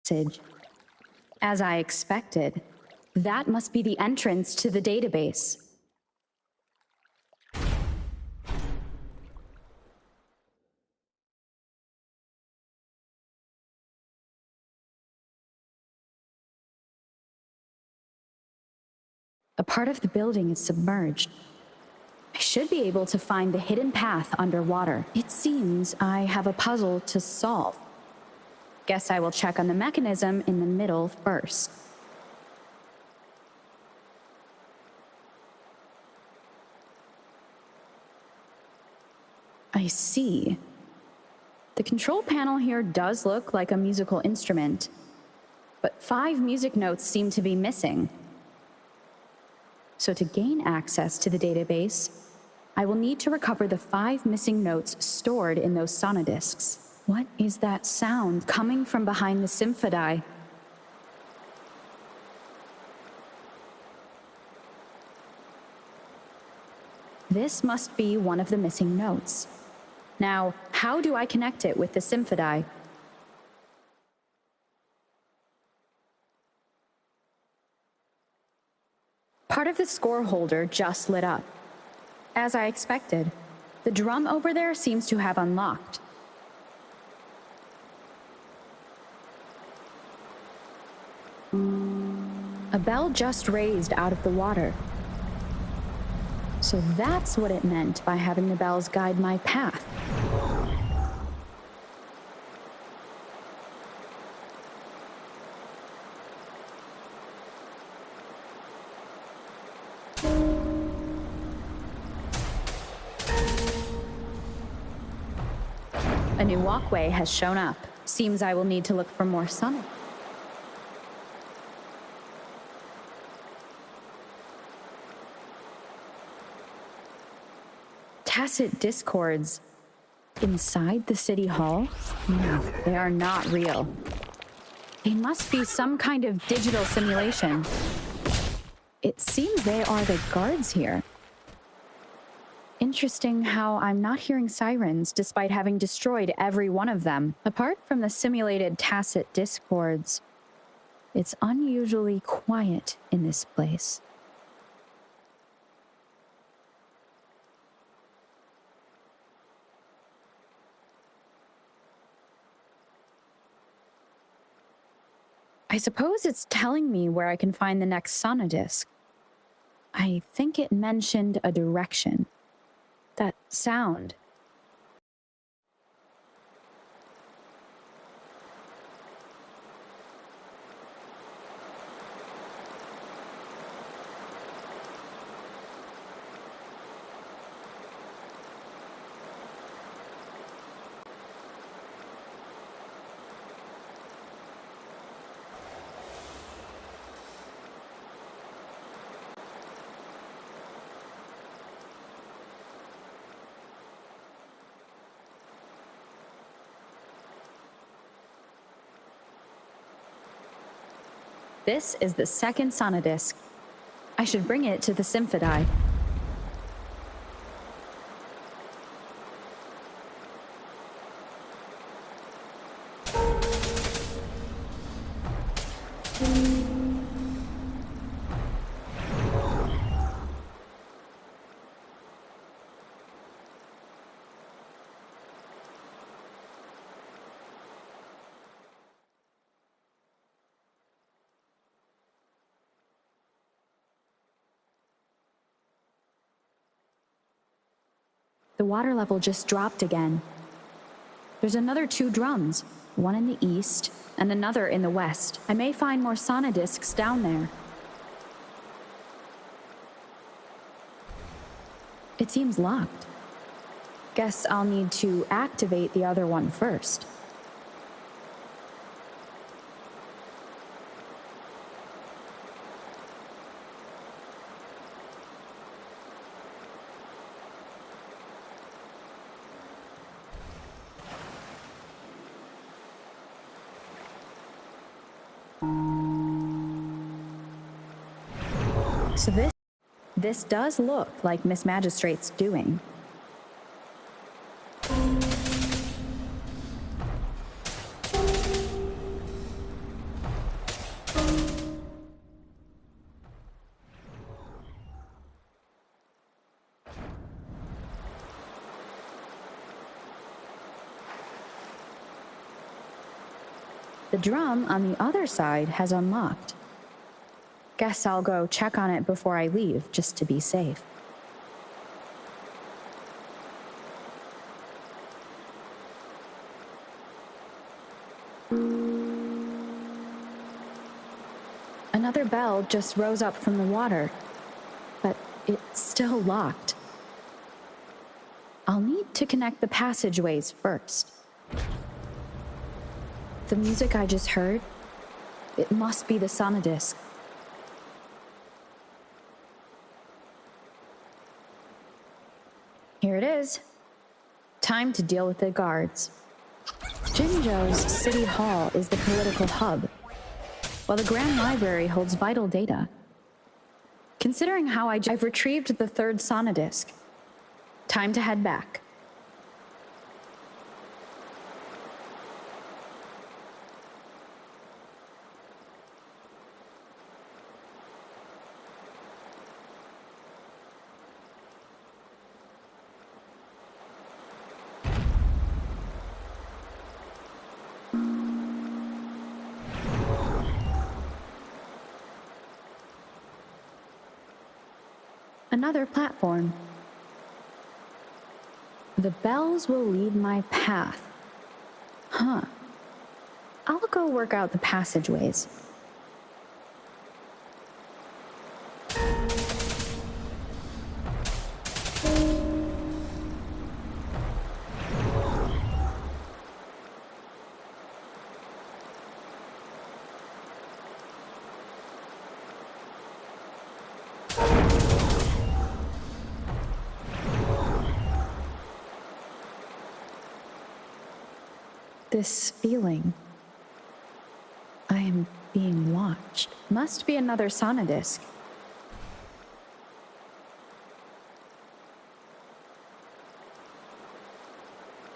passage. As I expected, that must be the entrance to the database. A part of the building is submerged. I should be able to find the hidden path underwater. It seems I have a puzzle to solve. Guess I will check on the mechanism in the middle first. I see. The control panel here does look like a musical instrument, but 5 music notes seem to be missing. So to gain access to the database, I will need to recover the 5 missing notes stored in those sonodiscs. What is that sound coming from behind the symphody? This must be one of the missing notes. Now, how do I connect it with the symphody? Part of the score holder just lit up. As I expected, the drum over there seems to have unlocked. A bell just raised out of the water. So that's what it meant by having the bells guide my path. A new walkway has shown up. Seems I will need to look for more sun. Tacit discords inside the city hall? No, they are not real. They must be some kind of digital simulation. It seems they are the guards here. Interesting how I'm not hearing sirens despite having destroyed every one of them. Apart from the simulated tacit discords, it's unusually quiet in this place. I suppose it's telling me where I can find the next sonodisc. I think it mentioned a direction. That sound. This is the second sonodisc. I should bring it to the symphody. The water level just dropped again. There's another 2 drums, one in the east and another in the west. I may find more sonodiscs down there. It seems locked. Guess I'll need to activate the other one first. So this does look like Miss Magistrate's doing. The drum on the other side has unlocked. Guess I'll go check on it before I leave, just to be safe. Another bell just rose up from the water, but it's still locked. I'll need to connect the passageways first. The music I just heard, it must be the sonodisc. Here it is. Time to deal with the guards. Jinzhou's City Hall is the political hub, while the Grand Library holds vital data. Considering how I've retrieved the third sonodisc, time to head back. Another platform. The bells will lead my path. Huh. I'll go work out the passageways. This feeling. I am being watched. Must be another sonodisc.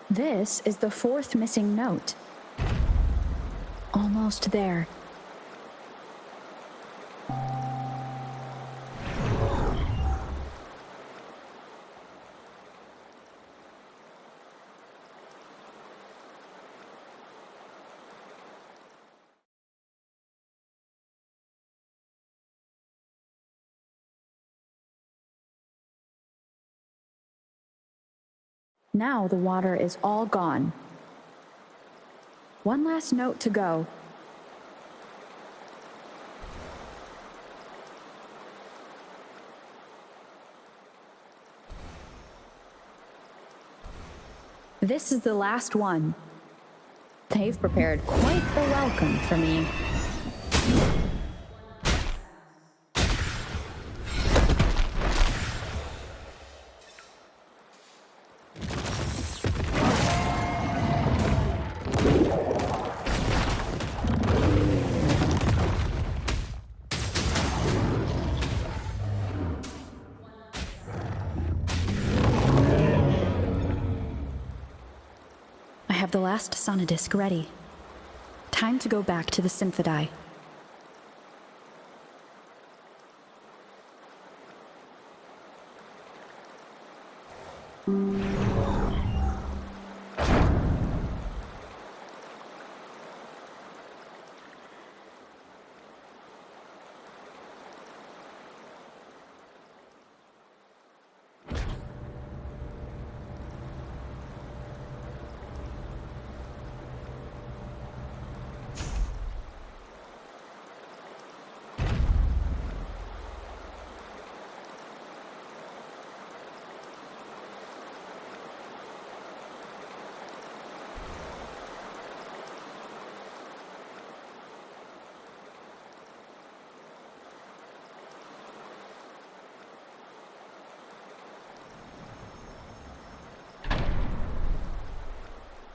This is the fourth missing note. Almost there. Now the water is all gone. One last note to go. This is the last one. They've prepared quite the welcome for me. I have the last sonodisc ready. Time to go back to the Symphodi.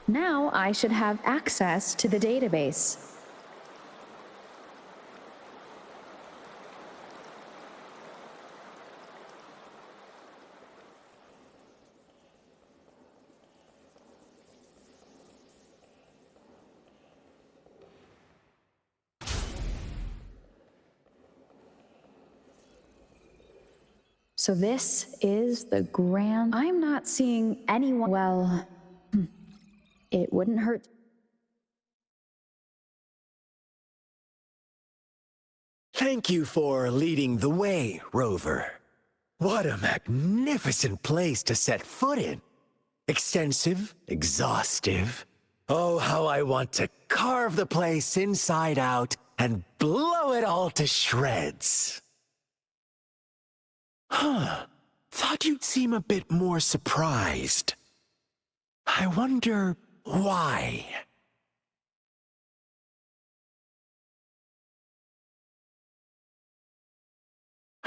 Now I should have access to the database. So this is the grand... I'm not seeing anyone... Well, it wouldn't hurt Thank you for leading the way, Rover. What a magnificent place to set foot in. Extensive, exhaustive. Oh, how I want to carve the place inside out and blow it all to shreds. Huh. Thought you'd seem a bit more surprised. I wonder why.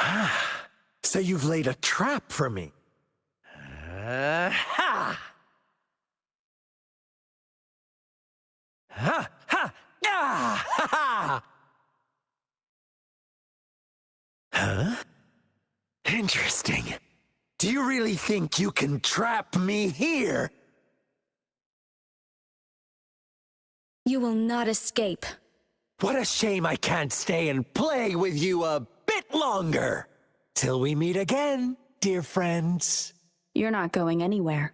Ah, so you've laid a trap for me. Ha! Ha! Ha! Ah! Ha! Ha! Huh? Interesting. Do you really think you can trap me here? You will not escape. What a shame I can't stay and play with you a bit longer. Till we meet again, dear friends. You're not going anywhere.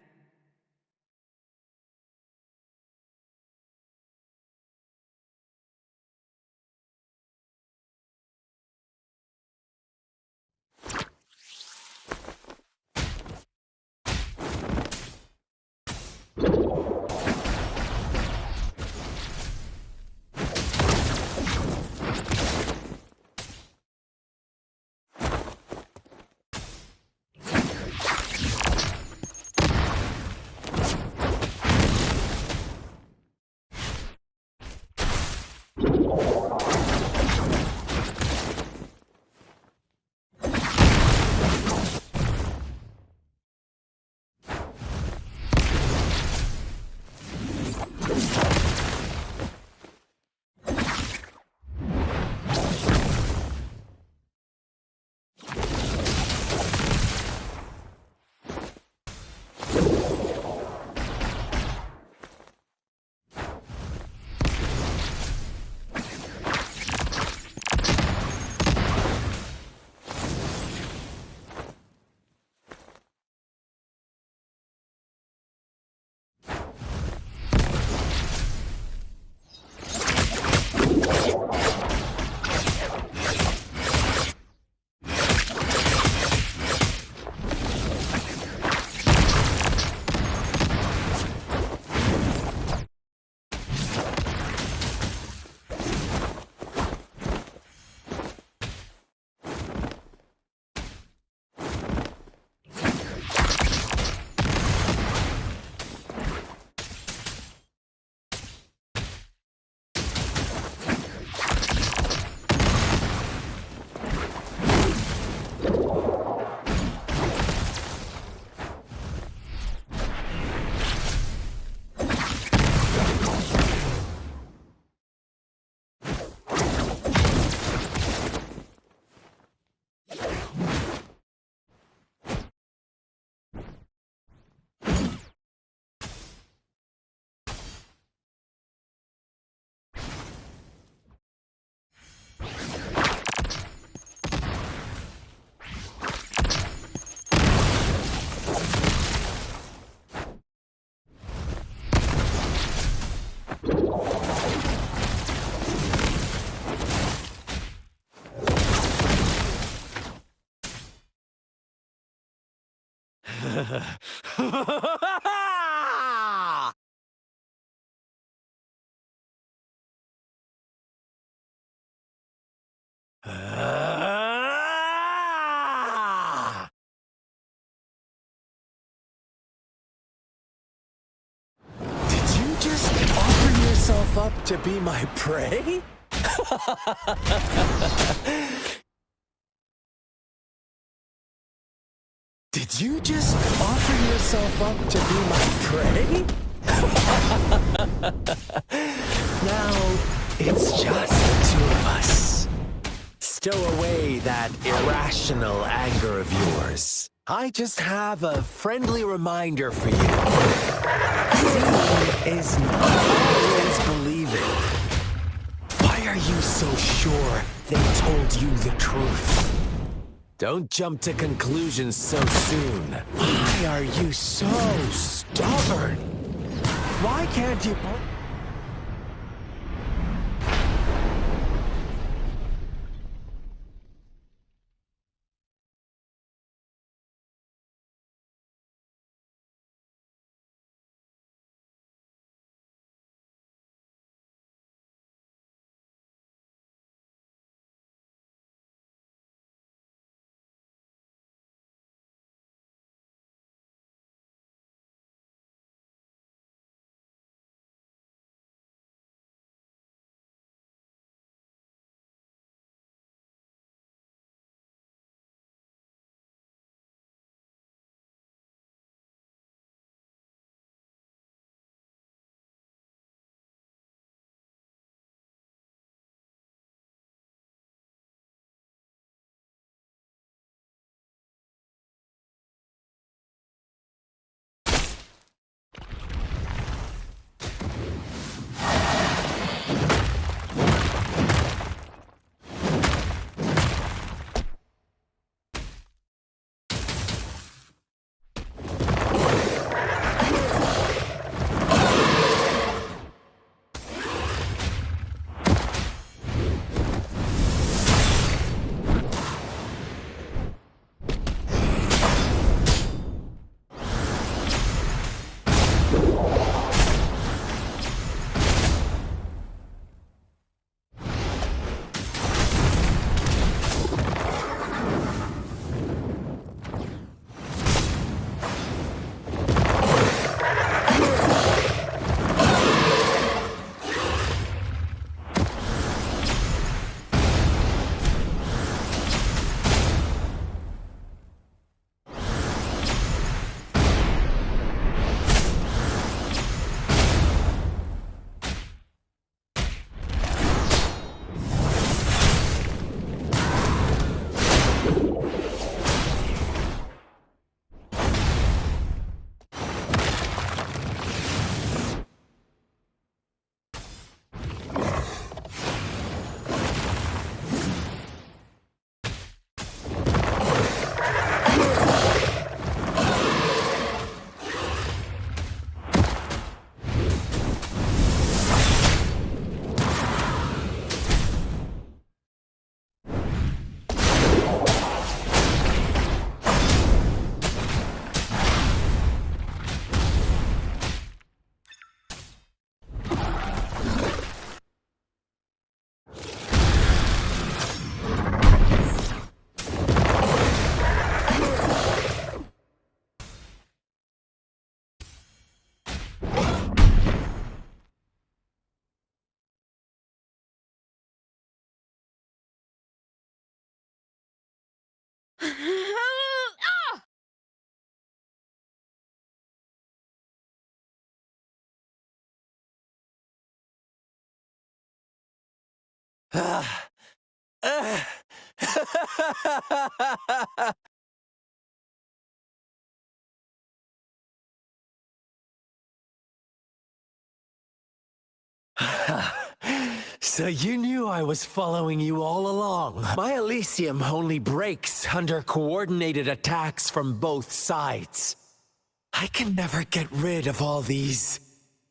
Did you just offer yourself up to be my prey? Did you just offer yourself up to be my prey? Now, it's just the two of us. Stow away that irrational anger of yours. I just have a friendly reminder for you. Seeing is not always believing. Why are you so sure they told you the truth? Don't jump to conclusions so soon. Why are you so stubborn? Why can't you... Ah. Ah. So you knew I was following you all along. My Elysium only breaks under coordinated attacks from both sides. I can never get rid of all these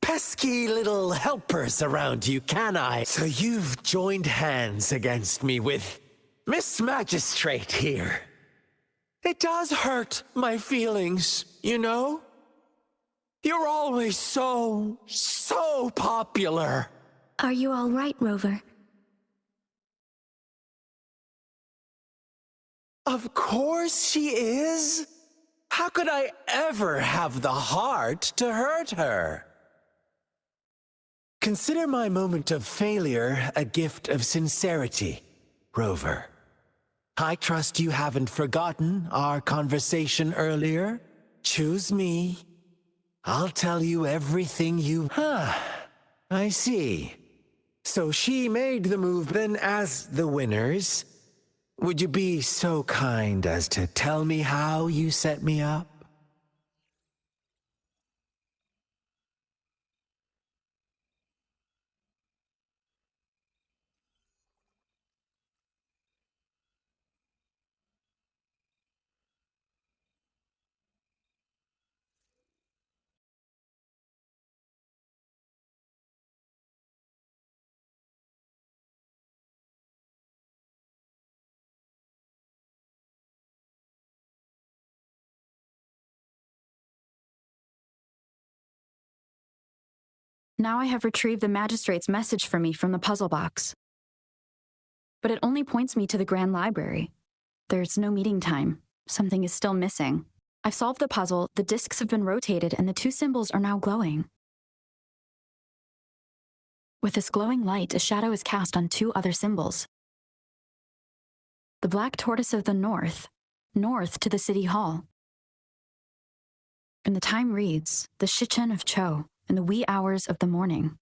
pesky little helpers around you, can I? So you've joined hands against me with Miss Magistrate here. It does hurt my feelings, you know? You're always so popular. Are you all right, Rover? Of course she is. How could I ever have the heart to hurt her? Consider my moment of failure a gift of sincerity, Rover. I trust you haven't forgotten our conversation earlier. Choose me. I'll tell you everything you... I see. So she made the move then as the winners. Would you be so kind as to tell me how you set me up? Now I have retrieved the magistrate's message for me from the puzzle box. But it only points me to the Grand Library. There's no meeting time. Something is still missing. I've solved the puzzle, the discs have been rotated, and the two symbols are now glowing. With this glowing light, a shadow is cast on two other symbols. The black tortoise of the north to the city hall. And the time reads, the Shichen of Cho, in the wee hours of the morning.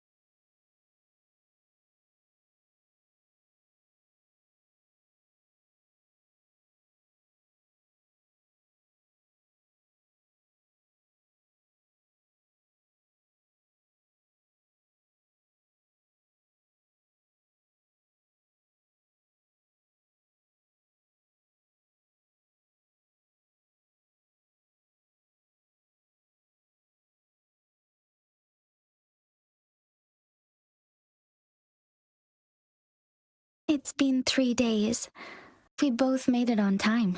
It's been 3 days. We both made it on time.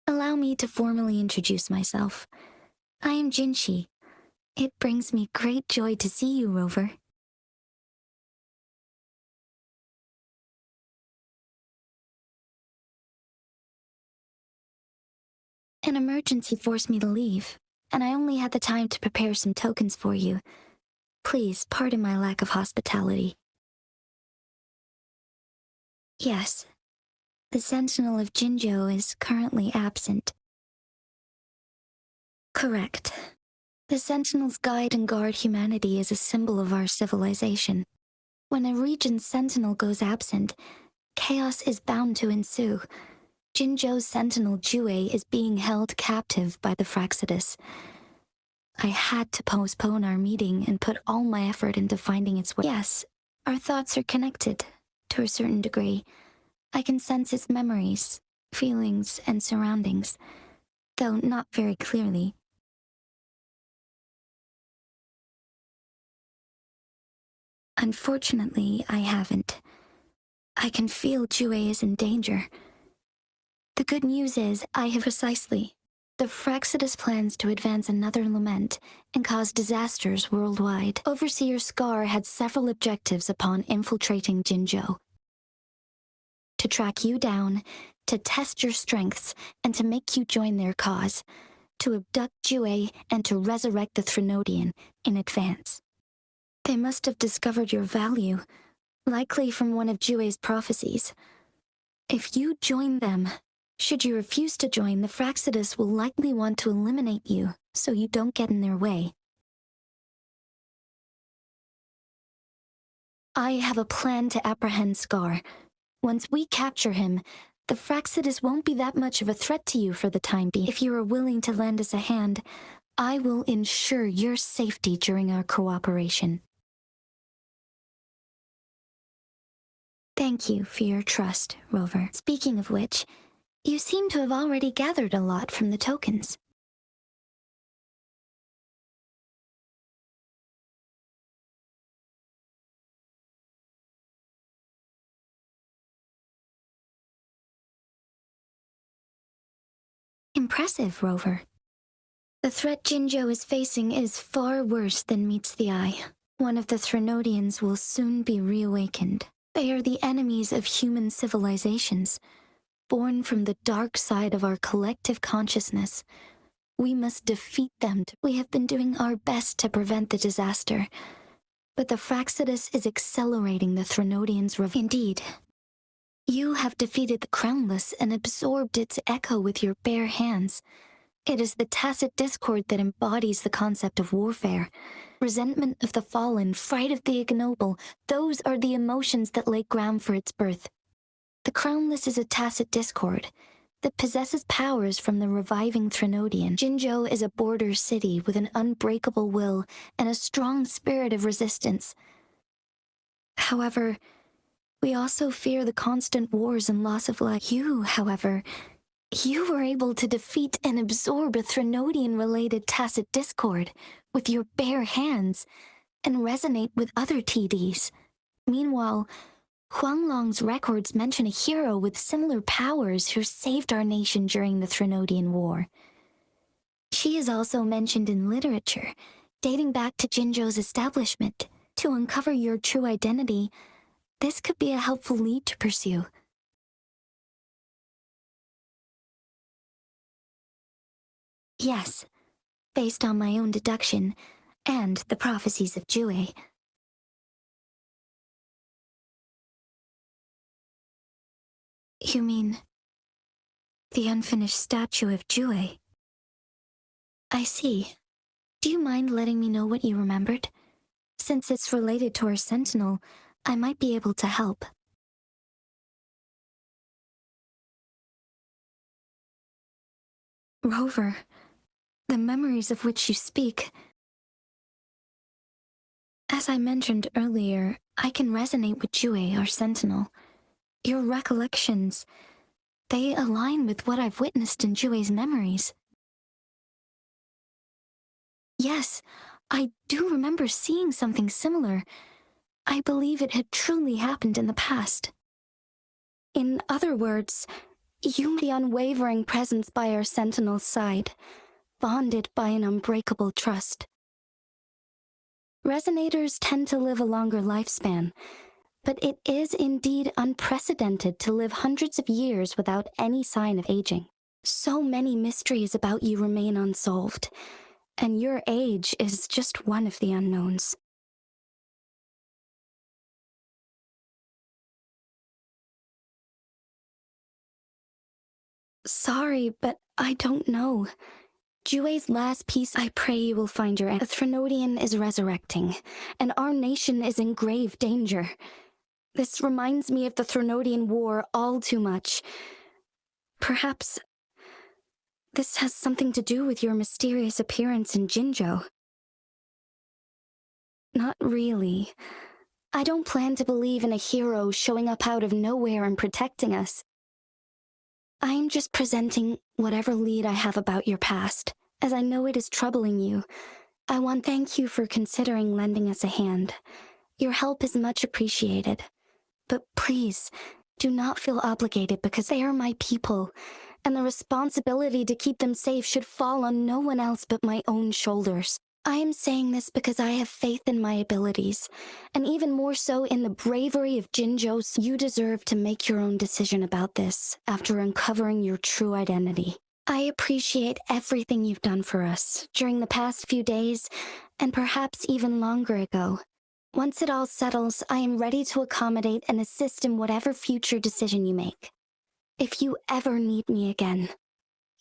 Allow me to formally introduce myself. I am Jinshi. It brings me great joy to see you, Rover. An emergency forced me to leave, and I only had the time to prepare some tokens for you. Please pardon my lack of hospitality. Yes, the Sentinel of Jinzhou is currently absent. Correct. The Sentinels guide and guard humanity as a symbol of our civilization. When a region's Sentinel goes absent, chaos is bound to ensue. Jinzhou's Sentinel Jue is being held captive by the Fraxidus. I had to postpone our meeting and put all my effort into finding its way. Yes, our thoughts are connected, to a certain degree. I can sense its memories, feelings, and surroundings, though not very clearly. Unfortunately, I haven't. I can feel Jue is in danger. The good news is, I have precisely. The Fraxidus plans to advance another lament and cause disasters worldwide. Overseer Scar had several objectives upon infiltrating Jinzhou. To track you down, to test your strengths, and to make you join their cause. To abduct Jue and to resurrect the Threnodian in advance. They must have discovered your value, likely from one of Jue's prophecies. If you join them, Should you refuse to join, the Fraxidus will likely want to eliminate you, so you don't get in their way. I have a plan to apprehend Scar. Once we capture him, the Fraxidus won't be that much of a threat to you for the time being. If you are willing to lend us a hand, I will ensure your safety during our cooperation. Thank you for your trust, Rover. Speaking of which, you seem to have already gathered a lot from the tokens. Impressive, Rover. The threat Jinzhou is facing is far worse than meets the eye. One of the Threnodians will soon be reawakened. They are the enemies of human civilizations, born from the dark side of our collective consciousness. We must defeat them. We have been doing our best to prevent the disaster, but the Fraxidus is accelerating the Threnodians' Indeed. You have defeated the Crownless and absorbed its echo with your bare hands. It is the tacit discord that embodies the concept of warfare. Resentment of the fallen, fright of the ignoble, those are the emotions that lay ground for its birth. The Crownless is a tacit discord that possesses powers from the reviving Threnodian. Jinzhou is a border city with an unbreakable will and a strong spirit of resistance. However, we also fear the constant wars and loss of life. You, however, you were able to defeat and absorb a Threnodian-related tacit discord with your bare hands and resonate with other TDs. Meanwhile, Huanglong's records mention a hero with similar powers who saved our nation during the Threnodian War. She is also mentioned in literature, dating back to Jinzhou's establishment. To uncover your true identity, this could be a helpful lead to pursue. Yes, based on my own deduction and the prophecies of Jue. You mean the unfinished statue of Jue? I see. Do you mind letting me know what you remembered? Since it's related to our sentinel, I might be able to help. Rover, the memories of which you speak. As I mentioned earlier, I can resonate with Jue, our sentinel. Your recollections, they align with what I've witnessed in Jue's memories. Yes, I do remember seeing something similar. I believe it had truly happened in the past. In other words, you the unwavering presence by our sentinel's side, bonded by an unbreakable trust. Resonators tend to live a longer lifespan, but it is indeed unprecedented to live hundreds of years without any sign of aging. So many mysteries about you remain unsolved, and your age is just one of the unknowns. Sorry, but I don't know. Jue's last piece, I pray you will find your end. The Threnodian is resurrecting, and our nation is in grave danger. This reminds me of the Threnodian War all too much. Perhaps this has something to do with your mysterious appearance in Jinzhou. Not really. I don't plan to believe in a hero showing up out of nowhere and protecting us. I'm just presenting whatever lead I have about your past, as I know it is troubling you. I want to thank you for considering lending us a hand. Your help is much appreciated. But please, do not feel obligated because they are my people, and the responsibility to keep them safe should fall on no one else but my own shoulders. I am saying this because I have faith in my abilities, and even more so in the bravery of Jinzhou. You deserve to make your own decision about this after uncovering your true identity. I appreciate everything you've done for us during the past few days, and perhaps even longer ago. Once it all settles, I am ready to accommodate and assist in whatever future decision you make. If you ever need me again,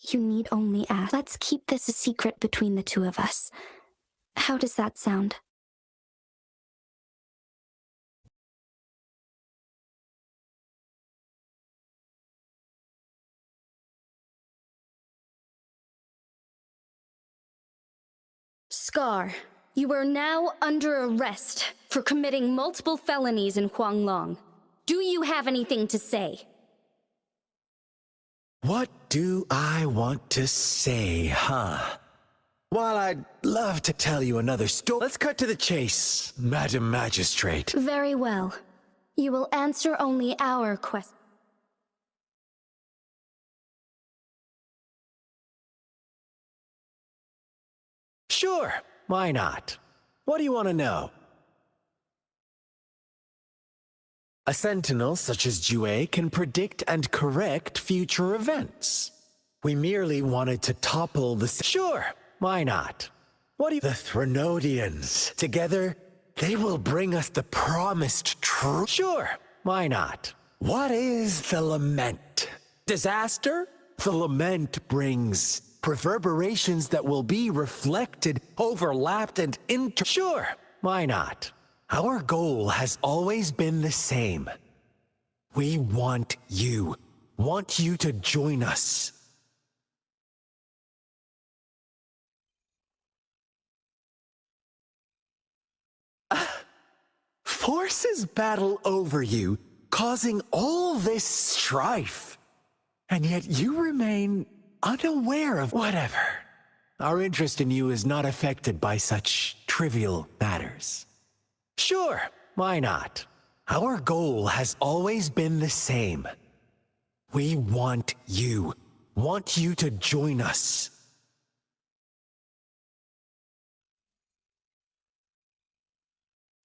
you need only ask. Let's keep this a secret between the two of us. How does that sound? Scar, you are now under arrest for committing multiple felonies in Huanglong. Do you have anything to say? What do I want to say, huh? While I'd love to tell you another story, let's cut to the chase, Madam Magistrate. Very well. You will answer only our questions. Sure, why not? What do you want to know? A sentinel such as Jue can predict and correct future events. We merely wanted to topple the... Sure, why not? What do you... The Threnodians. Together, they will bring us the promised truth. Sure, why not? What is the lament? Disaster? The lament brings reverberations that will be reflected, overlapped, and Sure, why not? Our goal has always been the same. We want you to join us. Forces battle over you, causing all this strife. And yet you remain unaware of whatever. Our interest in you is not affected by such trivial matters. Sure, why not? Our goal has always been the same. We want you to join us.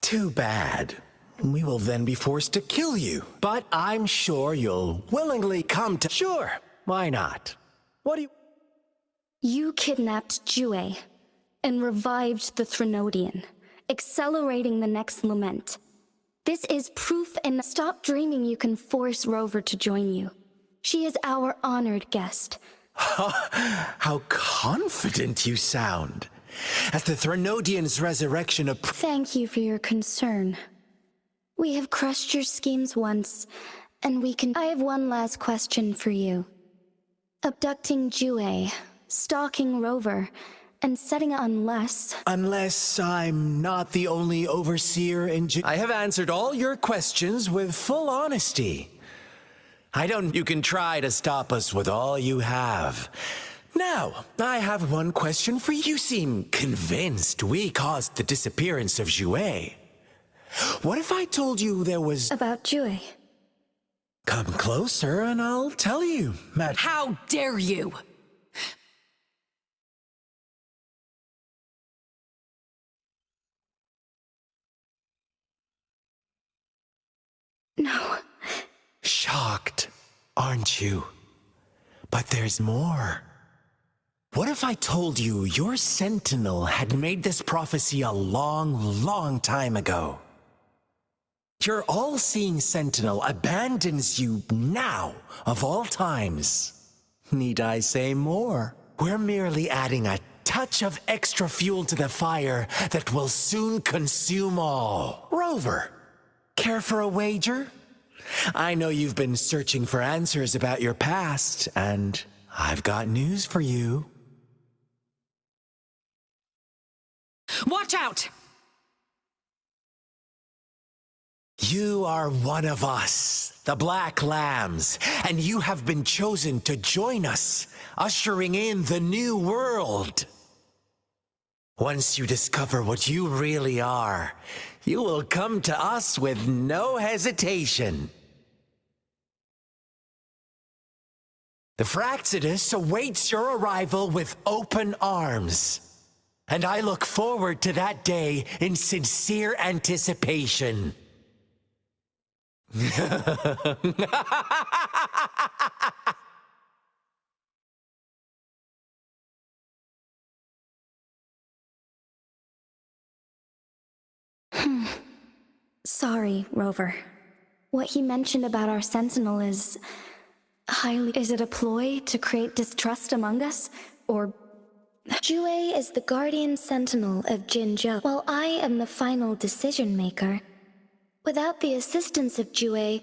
Too bad. We will then be forced to kill you. But I'm sure you'll willingly come to... Sure, why not? What do you... You kidnapped Jue and revived the Threnodian, accelerating the next lament. This is proof, and stop dreaming you can force Rover to join you. She is our honored guest. How confident you sound. As the Threnodian's resurrection Thank you for your concern. We have crushed your schemes once, and we can... I have one last question for you. Abducting Jue, stalking Rover, and setting unless... Unless I'm not the only overseer in I have answered all your questions with full honesty. You can try to stop us with all you have. Now, I have one question for you. You seem convinced we caused the disappearance of Jue. What if I told you there was... About Jue? Come closer and I'll tell you, Matt. How dare you! No. Shocked, aren't you? But there's more. What if I told you your sentinel had made this prophecy a long, long time ago? Your all-seeing sentinel abandons you now, of all times. Need I say more? We're merely adding a touch of extra fuel to the fire that will soon consume all. Rover, care for a wager? I know you've been searching for answers about your past, and I've got news for you. Watch out! You are one of us, the Black Lambs, and you have been chosen to join us, ushering in the new world. Once you discover what you really are, you will come to us with no hesitation. The Fraxidus awaits your arrival with open arms. And I look forward to that day in sincere anticipation. Sorry, Rover. What he mentioned about our sentinel is highly... Is it a ploy to create distrust among us? Or... Jue is the guardian sentinel of Jinzhou, while I am the final decision maker. Without the assistance of Jue,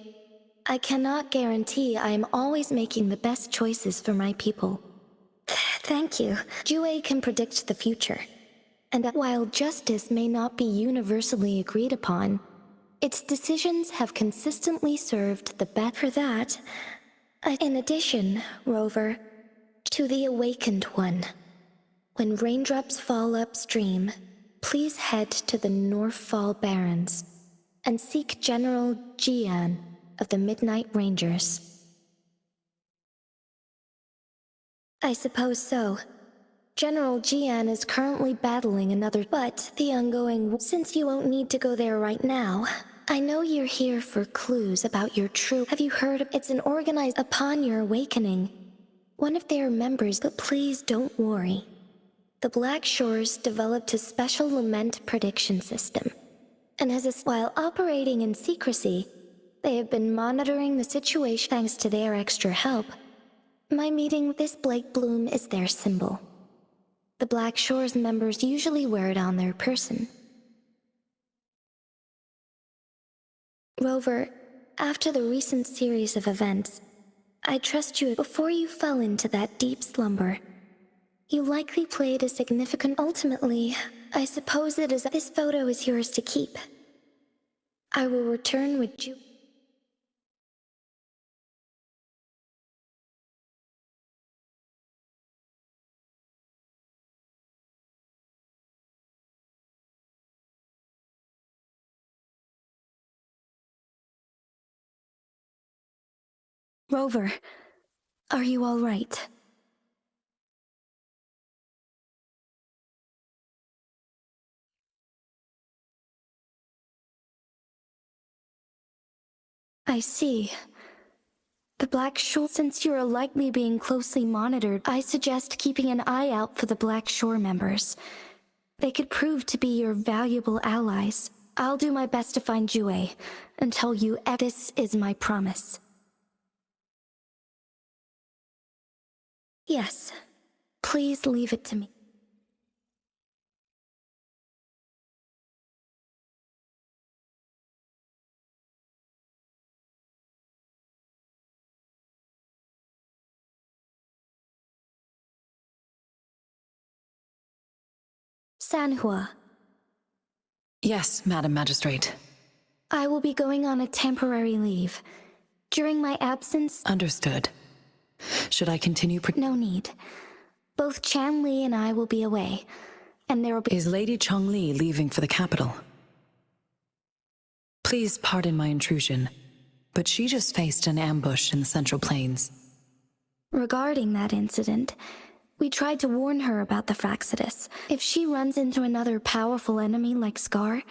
I cannot guarantee I am always making the best choices for my people. Thank you. Jue can predict the future. And while justice may not be universally agreed upon, its decisions have consistently served the best. For that, in addition, Rover, to the Awakened One, when raindrops fall upstream, please head to the Northfall Barrens and seek General Jian of the Midnight Rangers. I suppose so. General Jian is currently battling another, but the ongoing... Since you won't need to go there right now, I know you're here for clues about your true... Have you heard of... It's an organized... Upon your awakening, one of their members... But please don't worry. The Black Shores developed a special lament prediction system, and while operating in secrecy, they have been monitoring the situation. Thanks to their extra help, my meeting with this Blake Bloom is their symbol. The Black Shores members usually wear it on their person. Rover, after the recent series of events, I trust you before you fell into that deep slumber. You likely played a significant... Ultimately, I suppose it is... This photo is yours to keep. I will return with you. Rover, are you all right? I see. The Black Shore... Since you are likely being closely monitored, I suggest keeping an eye out for the Black Shore members. They could prove to be your valuable allies. I'll do my best to find Jue and tell you this is my promise. Yes, please leave it to me. Sanhua. Yes, Madam Magistrate. I will be going on a temporary leave. During my absence... Understood. Should I continue... No need. Both Chan Li and I will be away, and there will be... Is Lady Chongli leaving for the capital? Please pardon my intrusion, but she just faced an ambush in the Central Plains. Regarding that incident, we tried to warn her about the Fraxidus. If she runs into another powerful enemy like Scar,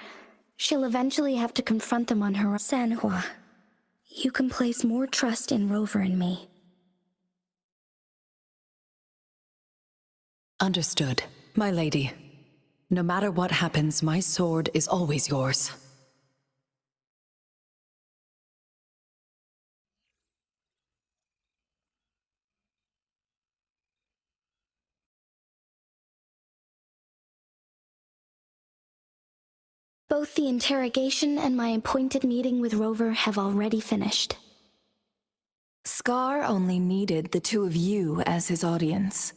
she'll eventually have to confront them on her own. Sanhua, you can place more trust in Rover and me. Understood, my lady. No matter what happens, my sword is always yours. Both the interrogation and my appointed meeting with Rover have already finished. Scar only needed the two of you as his audience.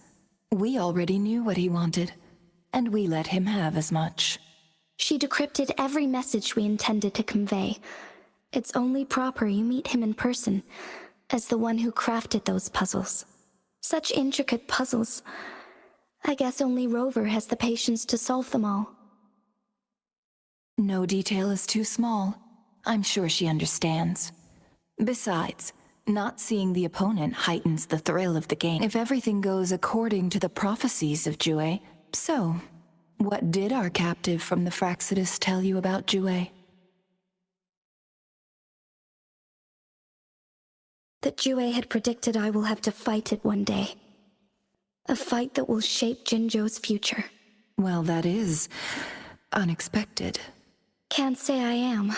We already knew what he wanted, and we let him have as much. She decrypted every message we intended to convey. It's only proper you meet him in person, as the one who crafted those puzzles. Such intricate puzzles. I guess only Rover has the patience to solve them all. No detail is too small. I'm sure she understands. Besides, not seeing the opponent heightens the thrill of the game. If everything goes according to the prophecies of Jue, so, what did our captive from the Fraxidus tell you about Jue? That Jue had predicted I will have to fight it one day. A fight that will shape Jinzhou's future. Well, that is unexpected. Can't say I am.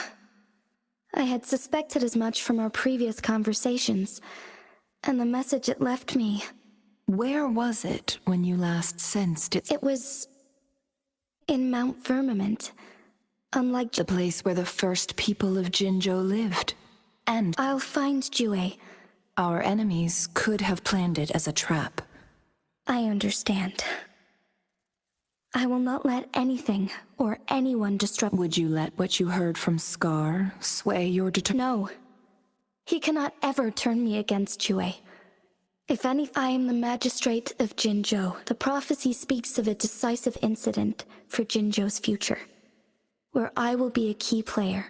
I had suspected as much from our previous conversations. and the message it left me. Where was it when you last sensed it? It was in Mount Firmament. Unlike The place where the first people of Jinzhou lived. And I'll find Jue. our enemies could have planned it as a trap. I understand. I will not let anything or anyone disrupt. Would you let what you heard from Scar sway your No. He cannot ever turn me against Jue. If any, I am the magistrate of Jinzhou. The prophecy speaks of a decisive incident for Jinzhou's future, where I will be a key player.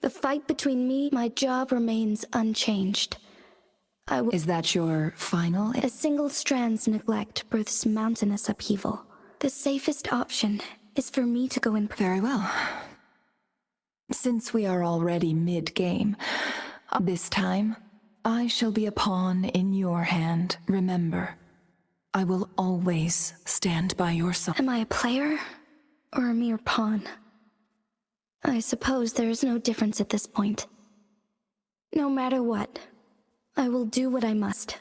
The fight between me, my job remains unchanged. I will. Is that your final? A single strand's neglect births mountainous upheaval. The safest option is for me to go in. Very well. Since we are already mid-game, this time, I shall be a pawn in your hand. Remember, I will always stand by your side. Am I a player or a mere pawn? I suppose there is no difference at this point. No matter what, I will do what I must.